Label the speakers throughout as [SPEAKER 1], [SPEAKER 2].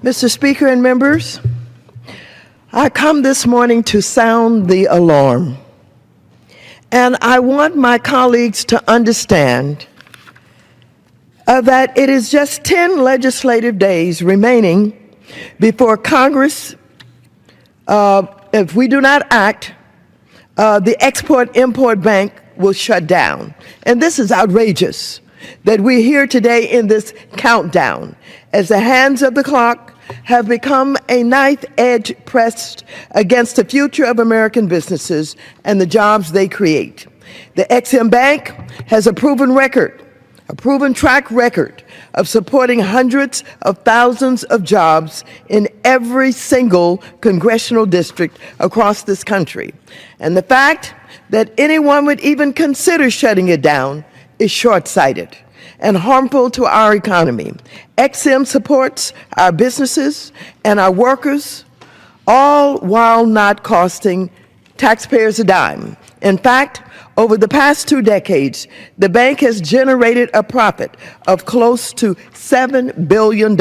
[SPEAKER 1] Mr. Speaker and members, I come this morning to sound the alarm. And I want my colleagues to understand that it is just 10 legislative days remaining before Congress, if we do not act, the Export-Import Bank will shut down. And this is outrageous that we're here today in this countdown as the hands of the clock have become a knife edge pressed against the future of American businesses and the jobs they create. The Ex-Im Bank has a proven track record of supporting hundreds of thousands of jobs in every single congressional district across this country. And the fact that anyone would even consider shutting it down is short-sighted and harmful to our economy. Ex-Im supports our businesses and our workers, all while not costing taxpayers a dime. In fact, over the past 2 decades, the bank has generated a profit of close to $7 billion,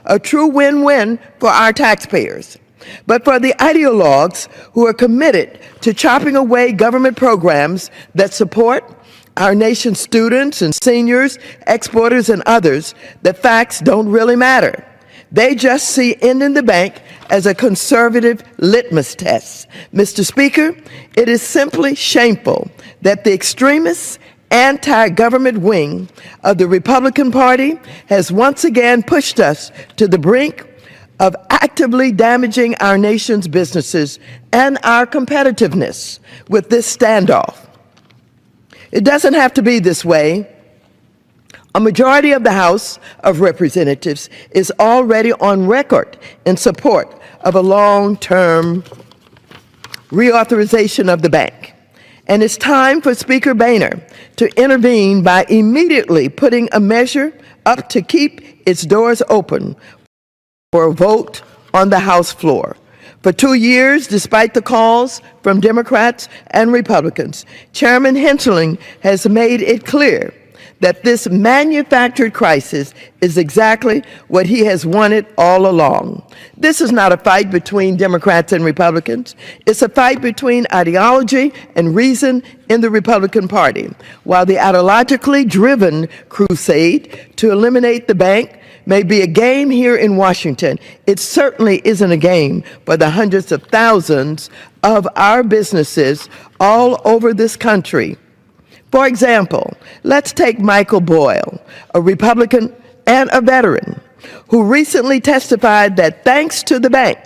[SPEAKER 1] a true win-win for our taxpayers. But for the ideologues who are committed to chopping away government programs that support our nation's students and seniors, exporters, and others, the facts don't really matter. They just see ending the bank as a conservative litmus test. Mr. Speaker, it is simply shameful that the extremist anti-government wing of the Republican Party has once again pushed us to the brink of actively damaging our nation's businesses and our competitiveness with this standoff. It doesn't have to be this way. A majority of the House of Representatives is already on record in support of a long-term reauthorization of the bank. And it's time for Speaker Boehner to intervene by immediately putting a measure up to keep its doors open for a vote on the House floor. For 2 years, despite the calls from Democrats and Republicans, Chairman Hensling has made it clear that this manufactured crisis is exactly what he has wanted all along. This is not a fight between Democrats and Republicans. It's a fight between ideology and reason in the Republican Party. While the ideologically driven crusade to eliminate the bank may be a game here in Washington, it certainly isn't a game for the hundreds of thousands of our businesses all over this country. For example, let's take Michael Boyle, a Republican and a veteran, who recently testified that thanks to the bank,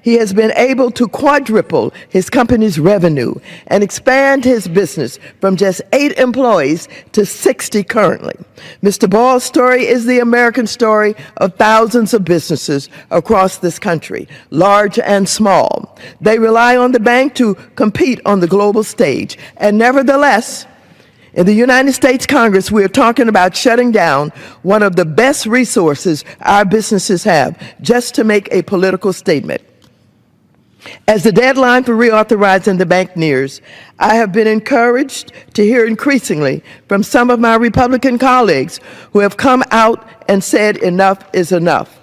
[SPEAKER 1] he has been able to quadruple his company's revenue and expand his business from just 8 employees to 60 currently. Mr. Boyle's story is the American story of thousands of businesses across this country, large and small. They rely on the bank to compete on the global stage, and nevertheless, in the United States Congress, we are talking about shutting down one of the best resources our businesses have, just to make a political statement. As the deadline for reauthorizing the bank nears, I have been encouraged to hear increasingly from some of my Republican colleagues who have come out and said enough is enough.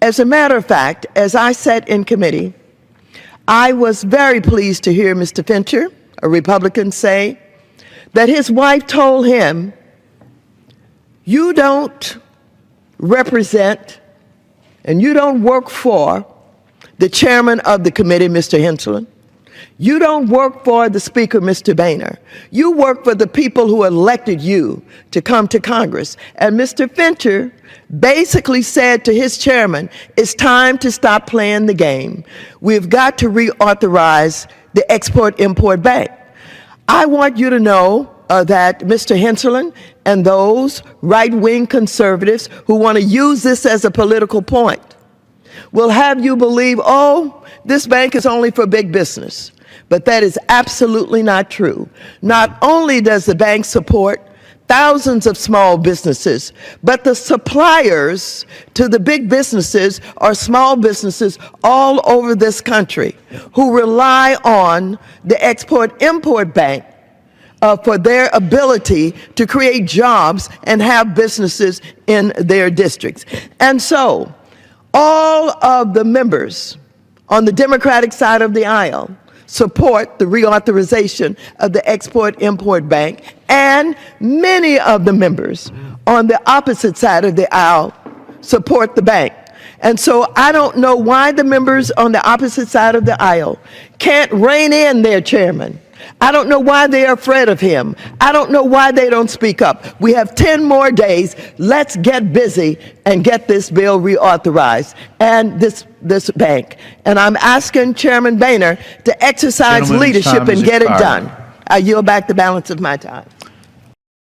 [SPEAKER 1] As a matter of fact, as I sat in committee, I was very pleased to hear Mr. Fincher, a Republican, say that his wife told him, "You don't represent and you don't work for the chairman of the committee, Mr. Hensling. You don't work for the Speaker, Mr. Boehner. You work for the people who elected you to come to Congress." And Mr. Fincher basically said to his chairman, it's time to stop playing the game. We've got to reauthorize the Export-Import Bank. I want you to know that Mr. Hensling and those right-wing conservatives who want to use this as a political point will have you believe, oh, this bank is only for big business. But that is absolutely not true. Not only does the bank support thousands of small businesses, but the suppliers to the big businesses are small businesses all over this country who rely on the Export-Import Bank for their ability to create jobs and have businesses in their districts. And so, All of the members on the Democratic side of the aisle support the reauthorization of the Export-Import Bank, and many of the members on the opposite side of the aisle support the bank. And so I don't know why the members on the opposite side of the aisle can't rein in their chairman. I don't know why they are afraid of him. I don't know why they don't speak up. We have 10 more days. Let's get busy and get this bill reauthorized and this bank. And I'm asking Chairman Boehner to exercise leadership and get it done. I yield back the balance of my time.